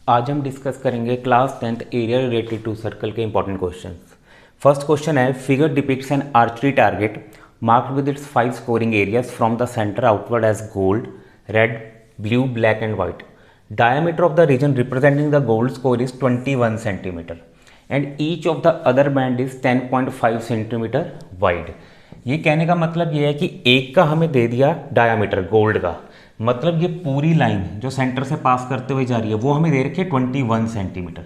आज हम डिस्कस करेंगे class 10th area related to circle के इंपॉर्टेंट क्वेश्चंस। फर्स्ट क्वेश्चन है, figure depicts an archery target marked with its 5 scoring areas from the centre outward as gold, red, blue, black and white. Diameter of the region representing the gold score is 21 centimeter and each of the other band is 10.5 centimeter wide. ये कहने का मतलब ये है कि एक का हमें दे दिया डायामीटर गोल्ड का, मतलब ये पूरी लाइन जो सेंटर से पास करते हुए जा रही है वो हमें दे रखी है 21 सेंटीमीटर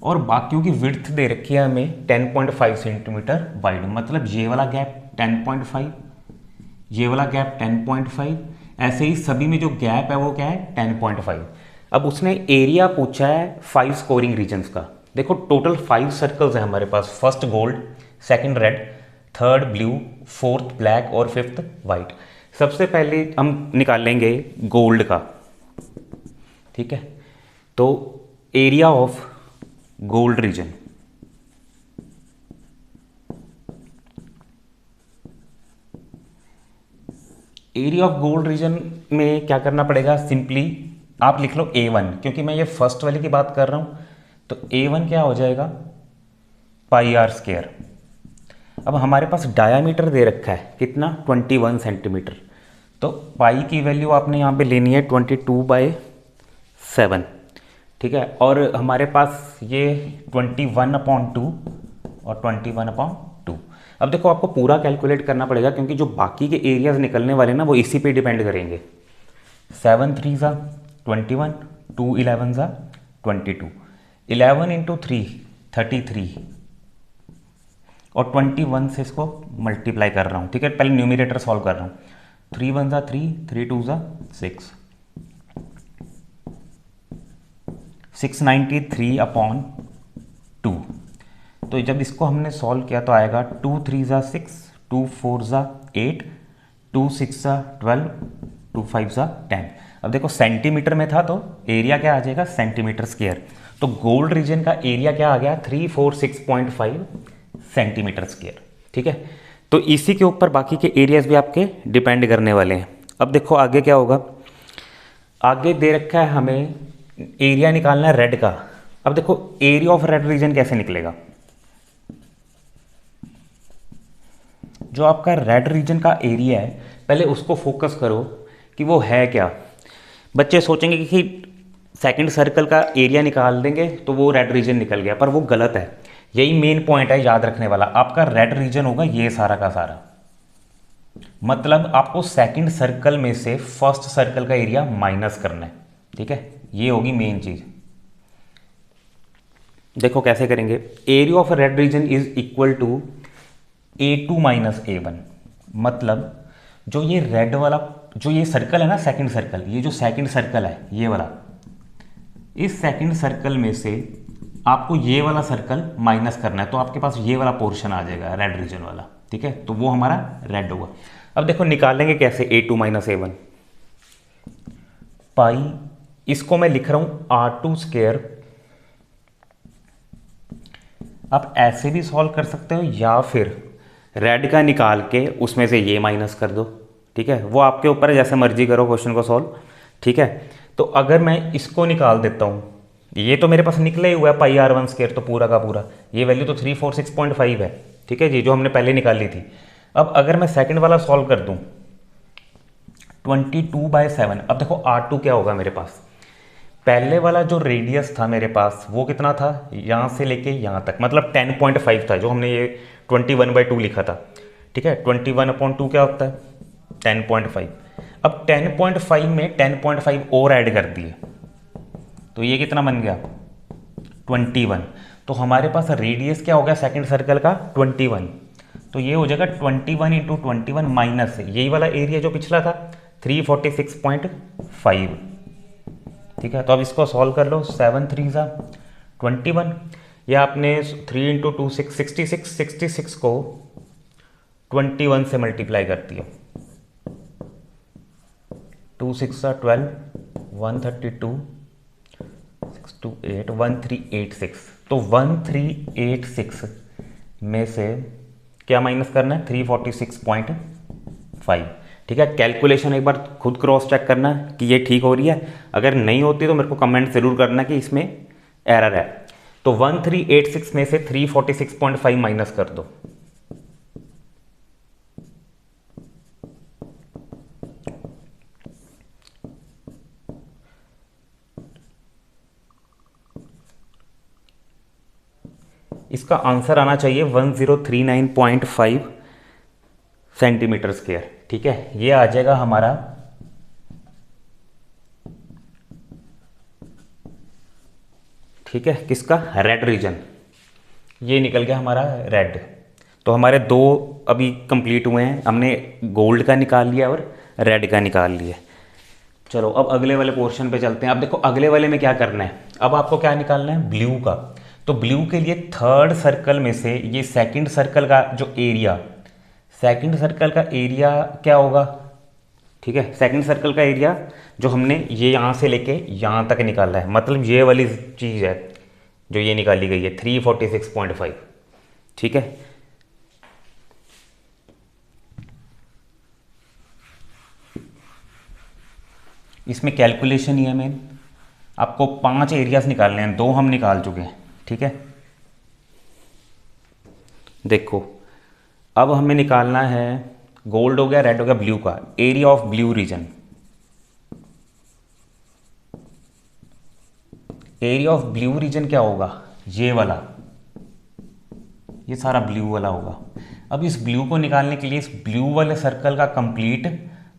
और बाकियों की विड्थ दे रखी है हमें 10.5 सेंटीमीटर वाइड, मतलब ये वाला गैप 10.5, ये वाला गैप 10.5, ऐसे ही सभी में जो गैप है वो क्या है 10.5. अब उसने एरिया पूछा है 5 स्कोरिंग रीजन्स का. देखो टोटल 5 सर्कल्स हैं हमारे पास, first gold, second red, third blue, fourth black और फिफ्थ वाइट. सबसे पहले हम निकाल लेंगे गोल्ड का, ठीक है. तो area of gold reason, area of gold reason में क्या करना पड़ेगा, सिंपली आप लिख लो A1, क्योंकि मैं ये फर्स्ट वाले की बात कर रहा हूं. तो A1 क्या हो जाएगा, पाई आर स्क्वायर. अब हमारे पास डायामीटर दे रखा है कितना, 21 सेंटीमीटर. तो पाई की वैल्यू आपने यहाँ पे लेनी है 22/7, ठीक है. और हमारे पास ये 21/2 और 21/2. अब देखो आपको पूरा कैलकुलेट करना पड़ेगा क्योंकि जो बाकी के एरियाज निकलने वाले ना वो इसी पे डिपेंड करेंगे. 7 3 ज़ा 21, 2 11 ज़ा 22, 11 × 3 33 और 21 से इसको मल्टीप्लाई कर रहा हूँ, ठीक है. पहले न्यूमरेटर सॉल्व कर रहा हूँ. 3 1 ज़ा 3, 3 2 ज़ा 6, 693/2. तो जब इसको हमने सॉल्व किया तो आएगा 2 3 ज़ा 6, 2 4 ज़ा 8, 2 6 ज़ा 12, 2 5 ज़ा 10. अब देखो सेंटीमीटर में था तो एरिया क्या आ जाएगा, सेंटीमीटर स्क्वायर. तो गोल्ड रीजन का एरिया क्या आ गया, 346.5 सेंटीमीटर स्क्वायर, ठीक है. तो इसी के ऊपर बाकी के एरियाज भी आपके डिपेंड करने वाले हैं. अब देखो आगे क्या होगा, आगे दे रखा है हमें एरिया निकालना है रेड का. अब देखो एरिया ऑफ रेड रीजन कैसे निकलेगा, जो आपका रेड रीजन का एरिया है पहले उसको फोकस करो कि वो है क्या. बच्चे सोचेंगे कि सेकंड सर्कल का एरिया निकाल देंगे तो वो रेड रीजन निकल गया, पर वो गलत है. यही मेन पॉइंट है याद रखने वाला. आपका रेड रीजन होगा ये सारा का सारा, मतलब आपको सेकंड सर्कल में से फर्स्ट सर्कल का एरिया माइनस करना है, ठीक है. ये होगी मेन चीज. देखो कैसे करेंगे, area of red region is equal to A2 - A1. मतलब जो ये रेड वाला जो ये सर्कल है ना, सेकंड सर्कल, ये जो सेकंड सर्कल है ये वाला, इस सेकंड सर्कल में से आपको ये वाला सर्कल माइनस करना है तो आपके पास ये वाला पोर्शन आ जाएगा रेड रीजन वाला, ठीक है. तो वो हमारा रेड होगा. अब देखो निकालेंगे कैसे A2 - A1. पाई, इसको मैं लिख रहा हूं R2 स्क्वायर. आप ऐसे भी सॉल्व कर सकते हो या फिर रेड का निकाल के उसमें से ये माइनस कर दो, ठीक है. वो आपके ऊपर है, जैसे मर्जी करो क्वेश्चन को सॉल्व, ठीक है. तो अगर मैं इसको निकाल देता हूँ, ये तो मेरे पास निकले ही हुआ है पाई R1 स्क्वायर, तो पूरा का पूरा ये वैल्यू तो 346.5 है, ठीक है जी, जो हमने पहले निकाली थी. अब अगर मैं सेकंड वाला सॉल्व कर दूँ 22/7. अब देखो R2 क्या होगा मेरे पास, पहले वाला जो रेडियस था मेरे पास वो कितना था, यहाँ से लेके यहाँ तक, मतलब 10.5 था, जो हमने ये 21/2 लिखा था, ठीक है. 21/2 क्या होता है, 10.5. अब 10.5 में 10.5 और ऐड कर दिए तो ये कितना बन गया, 21. तो हमारे पास रेडियस क्या हो गया सेकंड सर्कल का, 21. तो ये हो जाएगा 21 × 21 माइनस यही वाला एरिया जो पिछला था 346.5, ठीक है. तो अब इसको सॉल्व कर लो. 7 3 ज़ा 21, या आपने 3 × 2 6 66 को 21 से मल्टीप्लाई कर दिया. 2 6 ज़ा 12, 132, 6 2 8, 1386. तो 1386 में से क्या माइनस करना है, 346.5. ठीक है, कैलकुलेशन एक बार खुद क्रॉस चेक करना कि ये ठीक हो रही है, अगर नहीं होती तो मेरे को कमेंट ज़रूर करना कि इसमें एरर है। तो 1386 में से 346.5 माइनस कर दो। इसका आंसर आना चाहिए 1039.5 सेंटीमीटर स्क्वायर। ठीक है, ये आ जाएगा हमारा ठीक है किसका, रेड रीजन, ये निकल गया हमारा रेड। तो हमारे दो अभी कंप्लीट हुए हैं, हमने गोल्ड का निकाल लिया और रेड का निकाल लिया। चलो अब अगले वाले पोर्शन पे चलते हैं। अब देखो अगले वाले में क्या करना है, अब आपको क्या निकालना है, ब्लू का। तो ब्लू के लिए थर्ड सर्कल में से ये सेकंड सर्कल का जो एरिया, सेकंड सर्कल का एरिया क्या होगा, ठीक है, सेकंड सर्कल का एरिया जो हमने ये यहाँ से लेके यहाँ तक निकाला है, मतलब ये वाली चीज़ है जो ये निकाली गई है 346.5। ठीक है, इसमें कैलकुलेशन ही है मेन, आपको 5 एरियाज निकालने हैं, 2 हम निकाल चुके हैं। ठीक है, देखो अब हमें निकालना है, गोल्ड हो गया, रेड हो गया, ब्लू का area of blue region. Area of blue region क्या होगा, ये वाला, ये सारा ब्लू वाला होगा। अब इस ब्लू को निकालने के लिए इस ब्लू वाले सर्कल का कंप्लीट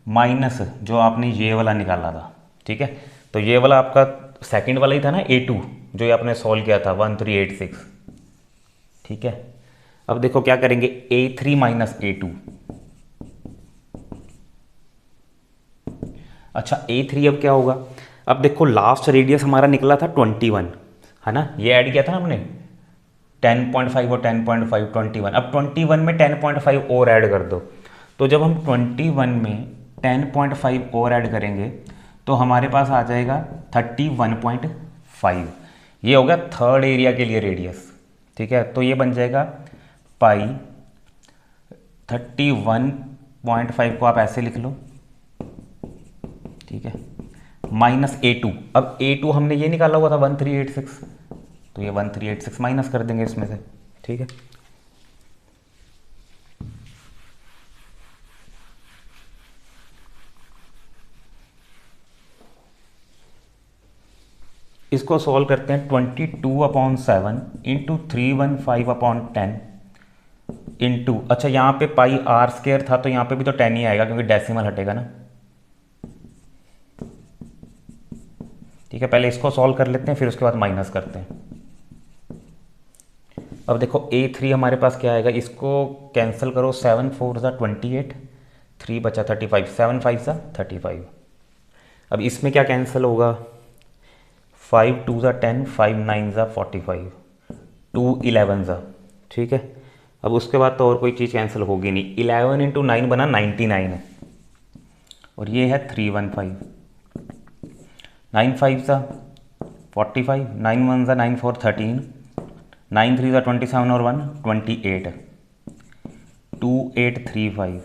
माइनस जो आपने ये वाला निकाला था। ठीक है, तो ये वाला आपका सेकंड वाला ही था ना, A2, जो ये आपने सॉल्व किया था 1386। ठीक है, अब देखो क्या करेंगे, A3 माइनस A2। अच्छा A3 अब क्या होगा, अब देखो लास्ट रेडियस हमारा निकला था 21, है ना, ये ऐड किया था ना हमने 10.5 और 10.5 21। अब 21 में 10.5 और ऐड कर दो। तो जब हम 21 में 10.5 और ऐड करेंगे तो हमारे पास आ जाएगा 31.5। ये हो गया थर्ड एरिया के लिए रेडियस। ठीक है, तो ये बन जाएगा पाई 31.5 को आप ऐसे लिख लो। ठीक है, माइनस A2। अब A2 हमने ये निकाला हुआ था 1386, तो ये 1386 माइनस कर देंगे इसमें से। ठीक है, इसको सॉल्व करते हैं। 22/7 इंटू 315/10 इंटू, अच्छा यहाँ पे पाई आर स्क्वायर था तो यहाँ पे भी तो 10 ही आएगा क्योंकि डेसिमल हटेगा ना। ठीक है, पहले इसको सॉल्व कर लेते हैं फिर उसके बाद माइनस करते हैं। अब देखो A3 हमारे पास क्या आएगा, इसको कैंसिल करो, 7 4 ज़ा 28, 3 बचा 35, 7 5 ज़ा 35। अब इसमें क्या कैंसिल होगा, 5 2 ज़ा 10, 5 9 ज़ा 45, 2 11 ज़ा। ठीक है, अब उसके बाद तो और कोई चीज़ कैंसिल होगी नहीं। 11 इंटू 9 बना 99 है, और ये है 315, 9 5 ज़ा 45, 9 1 ज़ा 9 4 13, 9 3 ज़ा 27 और 1 28, 2835।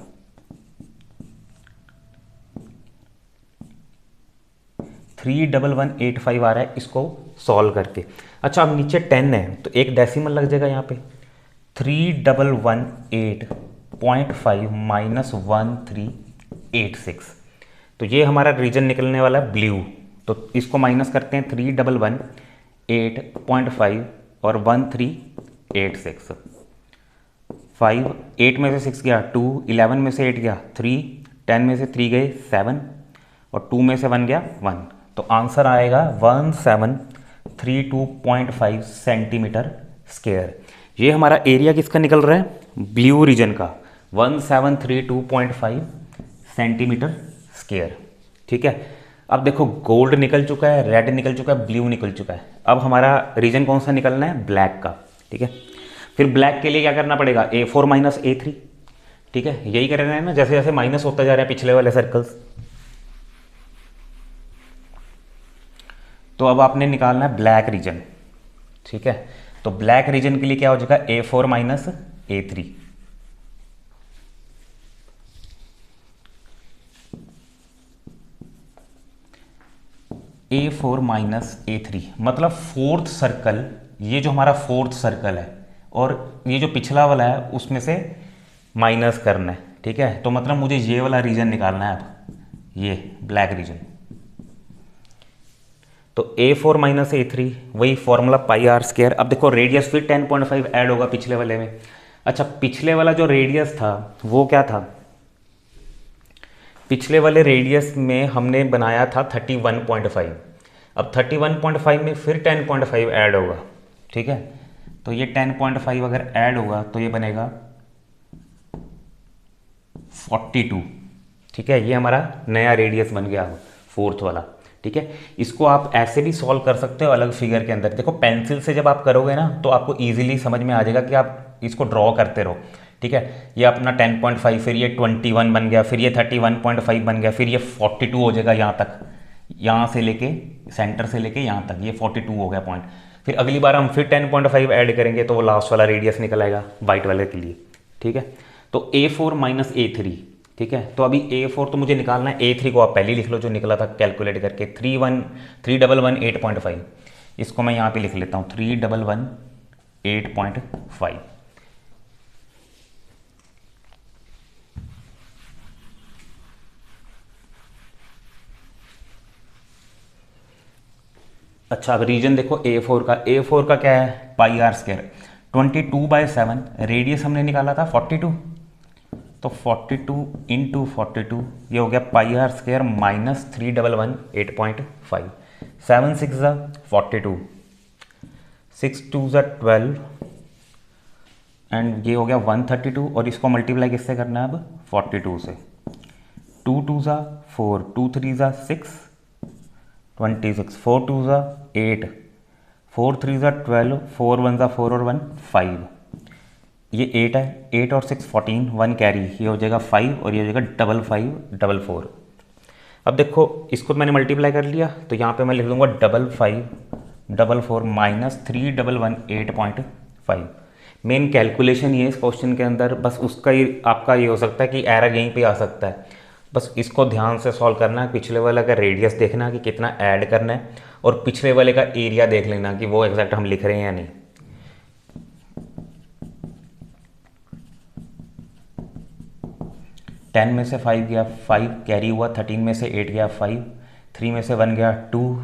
31185 आ रहा है इसको सॉल्व करके। अच्छा अब नीचे 10 है तो एक डेसिमल लग जाएगा यहाँ पे, 3118.5 माइनस 1386। तो ये हमारा रीजन निकलने वाला है ब्लू। तो इसको माइनस करते हैं, 3118.5 और 1386। 5 8 में से 6 गया 2, 11 में से 8 गया 3, 10 में से 3 गए 7 और 2 में से 1 गया 1। तो आंसर आएगा 1732.5 सेंटीमीटर स्क्वायर। ये हमारा एरिया किसका निकल रहा है, ब्लू रीजन का, 1732.5 सेंटीमीटर स्क्वायर। ठीक है, अब देखो गोल्ड निकल चुका है, रेड निकल चुका है, ब्लू निकल चुका है। अब हमारा रीजन कौन सा निकलना है, ब्लैक का। ठीक है, फिर ब्लैक के लिए क्या करना पड़ेगा, A4 माइनस A3। ठीक है, यही कर रहे हैं ना, जैसे जैसे माइनस होता जा रहा है पिछले वाले सर्कल्स। तो अब आपने निकालना है ब्लैक रीजन। ठीक है, तो ब्लैक रीजन के लिए क्या हो जाएगा, A4 minus A3। A4 minus A3, मतलब फोर्थ सर्कल, ये जो हमारा फोर्थ सर्कल है और ये जो पिछला वाला है उसमें से माइनस करना है, ठीक है। तो मतलब मुझे ये वाला रीजन निकालना है, अब ये ब्लैक रीजन। तो A4 माइनस A3 वही फॉर्मूला पाई आर स्क्वायर। अब देखो रेडियस फिर 10.5 ऐड होगा पिछले वाले में। अच्छा, पिछले वाला जो रेडियस था वो क्या था, पिछले वाले रेडियस में हमने बनाया था 31.5। अब 31.5 में फिर 10.5 ऐड होगा, ठीक है। तो ये 10.5 अगर ऐड होगा तो ये बनेगा 42, ठीक है। ये हमारा नया रेडियस बन गया फोर्थ वाला, ठीक है। इसको आप ऐसे भी सॉल्व कर सकते हो अलग फिगर के अंदर। देखो पेंसिल से जब आप करोगे ना तो आपको इजीली समझ में आ जाएगा कि आप इसको ड्रॉ करते रहो, ठीक है। ये अपना 10.5, फिर ये 21 बन गया, फिर ये 31.5 बन गया, फिर ये 42 हो जाएगा यहाँ तक, यहाँ से लेके सेंटर से लेके यहाँ तक ये 42 हो गया पॉइंट। फिर अगली बार हम फिर 10.5 ऐड करेंगे तो वो लास्ट वाला रेडियस निकल आएगा वाइट वाले के लिए, ठीक है। तो A4 माइनस A3, ठीक है। तो अभी A4 तो मुझे निकालना है, A3 को आप पहले लिख लो जो निकला था कैलकुलेट करके 311.8.5। इसको मैं यहाँ पे लिख लेता हूँ 311.8.5। अच्छा, अब रीजन देखो A4 का, A4 का क्या है, पाई आर स्क्वायर 22/7, रेडियस हमने निकाला था 42, तो 42 इंटू 42 ये हो गया पाई आर स्क्वायर माइनस 311.8.5। 7 6 ज़ा 42, 6 2 ज़ा 12 एंड ये हो गया 132, और इसको मल्टीप्लाई किससे करना है अब, 42 से। 2 2 ज़ा 4, 2 3 ज़ा 6, 26, 4 2 ज़ा 8, 4 3 ज़ा 12, 4 1 ज़ा 4 और 1 5, ये 8 है, 8 और 6 14, 1 कैरी, ये हो जाएगा 5 और ये हो जाएगा 5544। अब देखो इसको मैंने मल्टीप्लाई कर लिया तो यहाँ पे मैं लिख दूंगा 5544 माइनस 3118.5। मेन कैलकुलेशन ये इस क्वेश्चन के अंदर, बस उसका ही आपका ये हो सकता है कि एरर यहीं पे आ सकता है। बस इसको ध्यान से सॉल्व करना है, पिछले वाले का रेडियस देखना कि कितना ऐड करना है और पिछले वाले का एरिया देख लेना कि वो एग्जैक्ट हम लिख रहे हैं या नहीं। टेन में से 5 गया, 5 कैरी हुआ, 13 में से 8 गया 5, 3 में से 1 गया 2,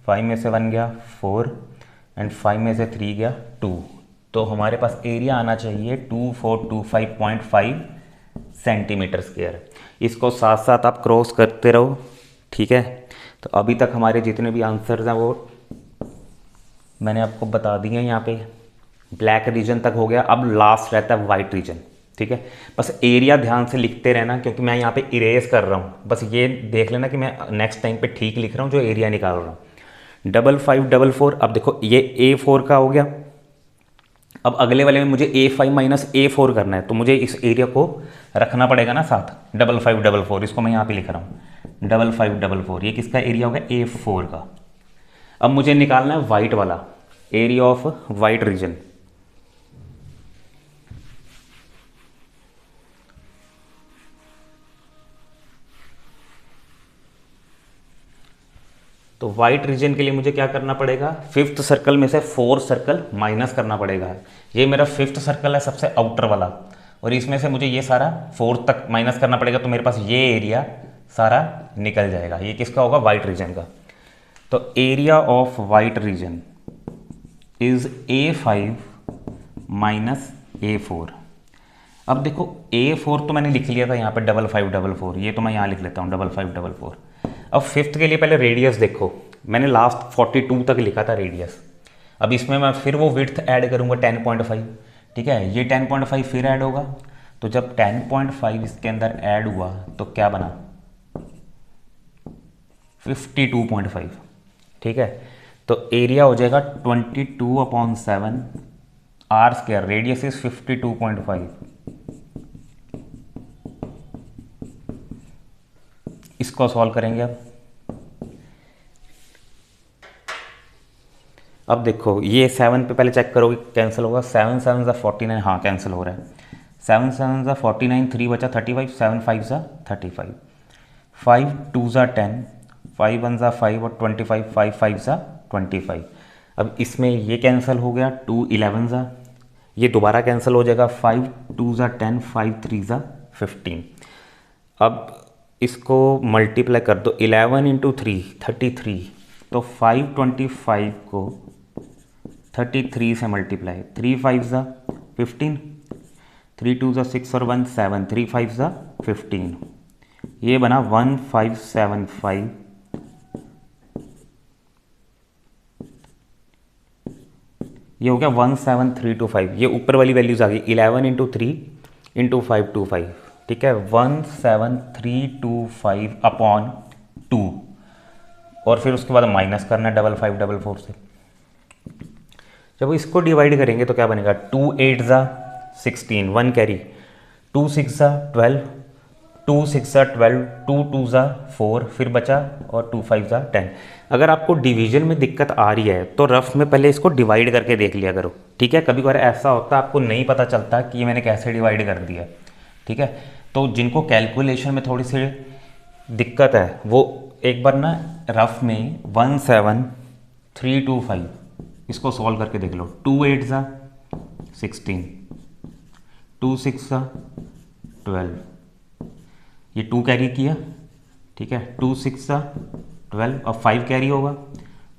5 में से 1 गया 4 एंड 5 में से 3 गया 2। तो हमारे पास एरिया आना चाहिए 2425.5 सेंटीमीटर स्क्वायर। इसको साथ साथ आप क्रॉस करते रहो, ठीक है। तो अभी तक हमारे जितने भी आंसर्स हैं वो मैंने आपको बता दिए हैं। यहाँ पे ब्लैक रीजन तक हो गया, अब लास्ट रहता है वाइट रीजन, ठीक है। बस एरिया ध्यान से लिखते रहना क्योंकि मैं यहाँ पे इरेज कर रहा हूँ, बस ये देख लेना कि मैं नेक्स्ट टाइम पे ठीक लिख रहा हूँ जो एरिया निकाल रहा हूँ। 5544, अब देखो ये A4 का हो गया। अब अगले वाले में मुझे A5 माइनस A4 करना है, तो मुझे इस एरिया को रखना पड़ेगा ना साथ, 5544, इसको मैं यहाँ पे लिख रहा हूँ 5544। ये किसका एरिया होगा, A4 का। अब मुझे निकालना है वाइट वाला एरिया ऑफ वाइट रीजन। तो वाइट रीजन के लिए मुझे क्या करना पड़ेगा, फिफ्थ सर्कल में से 4 सर्कल माइनस करना पड़ेगा। ये मेरा फिफ्थ सर्कल है सबसे आउटर वाला, और इसमें से मुझे ये सारा 4 तक माइनस करना पड़ेगा, तो मेरे पास ये एरिया सारा निकल जाएगा। ये किसका होगा, वाइट रीजन का। तो area of white region is A5 minus A4। अब देखो A4 तो मैंने लिख लिया था यहाँ पे 5544, ये तो मैं यहाँ लिख लेता हूँ 5544। अब फिफ्थ के लिए पहले रेडियस देखो, मैंने लास्ट 42 तक लिखा था रेडियस। अब इसमें मैं फिर वो विड्थ ऐड करूँगा 10.5, ठीक है। ये 10.5 फिर ऐड होगा, तो जब 10.5 इसके अंदर ऐड हुआ तो क्या बना, 52.5, ठीक है। तो एरिया हो जाएगा 22/7 आर स्क्वायर, रेडियस इज 52.5। इसको सॉल्व करेंगे अब देखो ये 7 पे पहले चेक करोगे कैंसिल होगा, 7 7 ज़ा 49, हाँ कैंसिल हो रहा है। 7 7 ज़ा 49, 3 बचा 35, 7 5 ज़ा 35, 5 2 ज़ा 10, 5 वन ज़ा 5 और 25, 5 5 ज़ा 25। अब इसमें ये कैंसिल हो गया, 2 11 ज़ा, ये दोबारा कैंसिल हो जाएगा, 5 2 ज़ा 10, 5 3 ज़ा 15। अब इसको मल्टीप्लाई कर दो, 11 इंटू 3 33, तो 525 को 33 से मल्टीप्लाई, 3 5 ज़ा 15, 3 2 ज़ा 6 और 1 7, 3 5 ज़ा 15, ये बना 1575। ये हो गया 17325। ये ऊपर वाली वैल्यूज आ गई, 11 इंटू 3 इंटू 525, ठीक है, 17325 अपॉन 2, और फिर उसके बाद माइनस करना है 5544 से। जब इसको डिवाइड करेंगे तो क्या बनेगा, 2 8 ज़ा 16, 1 कैरी, 2 6 ज़ा 12, 2 6 ज़ा 12, 2 2 ज़ा 4, फिर बचा, और 2 5 ज़ा 10। अगर आपको डिवीजन में दिक्कत आ रही है तो रफ में पहले इसको डिवाइड करके देख लिया करो, ठीक है। कभी बार ऐसा होता है आपको नहीं पता चलता कि ये मैंने कैसे डिवाइड कर दिया, ठीक है। तो जिनको कैलकुलेशन में थोड़ी सी दिक्कत है वो एक बार ना रफ में 17325 इसको सॉल्व करके देख लो। 2 8 ज़ा 16, 2 6 ज़ा 12, ये 2 कैरी किया, ठीक है, 2 6 ज़ा 12 और 5 कैरी होगा,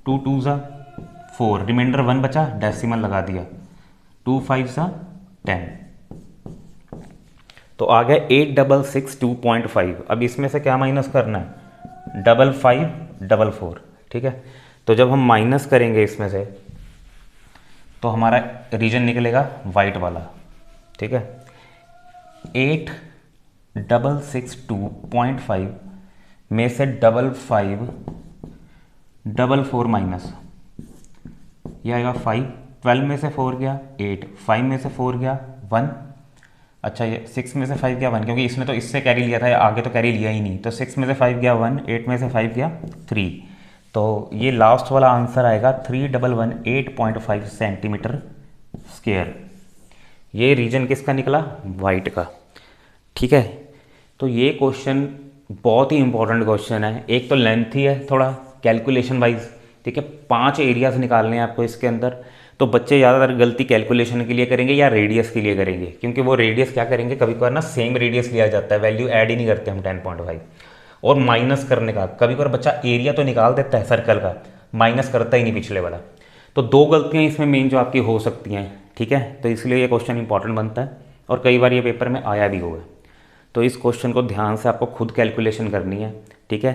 2 2 ज़ा 4, रिमाइंडर 1 बचा, डेसिमल लगा दिया, 2 5 ज़ा 10, तो आ गया 8662.5। अब इसमें से क्या माइनस करना है, 5544, ठीक है। तो जब हम माइनस करेंगे इसमें से तो हमारा रीजन निकलेगा वाइट वाला, ठीक है। 8662.5 में से 5544 माइनस, ये आएगा 5, 12 में से 4 गया 8, 5 में से 4 गया 1, अच्छा ये 6 में से 5 गया 1, क्योंकि इसने तो इससे कैरी लिया था, आगे तो कैरी लिया ही नहीं, तो 6 में से 5 गया 1, 8 में से 5 गया 3, तो ये लास्ट वाला आंसर आएगा 3118.5 सेंटीमीटर स्क्वायर। ये रीजन किसका निकला, वाइट का, ठीक है। तो ये क्वेश्चन बहुत ही इंपॉर्टेंट क्वेश्चन है। एक तो लेंथी है थोड़ा कैलकुलेशन वाइज, ठीक है, 5 एरियाज निकालने हैं आपको इसके अंदर। तो बच्चे ज़्यादातर गलती कैलकुलेशन के लिए करेंगे या रेडियस के लिए करेंगे, क्योंकि वो रेडियस क्या करेंगे, कभी कभार ना सेम रेडियस लिया जाता है, वैल्यू ऐड ही नहीं करते हम 10.5। और माइनस करने का कभी कभार बच्चा एरिया तो निकाल देता है सर्कल का, माइनस करता ही नहीं पिछले वाला। तो 2 गलतियाँ इसमें मेन जो आपकी हो सकती हैं, ठीक है। तो इसलिए ये क्वेश्चन इंपॉर्टेंट बनता है और कई बार ये पेपर में आया भी होगा। तो इस क्वेश्चन को ध्यान से आपको खुद कैलकुलेशन करनी है, ठीक है।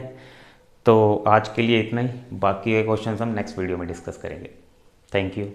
तो आज के लिए इतना ही, बाकी ये क्वेश्चन हम नेक्स्ट वीडियो में डिस्कस करेंगे। Thank you.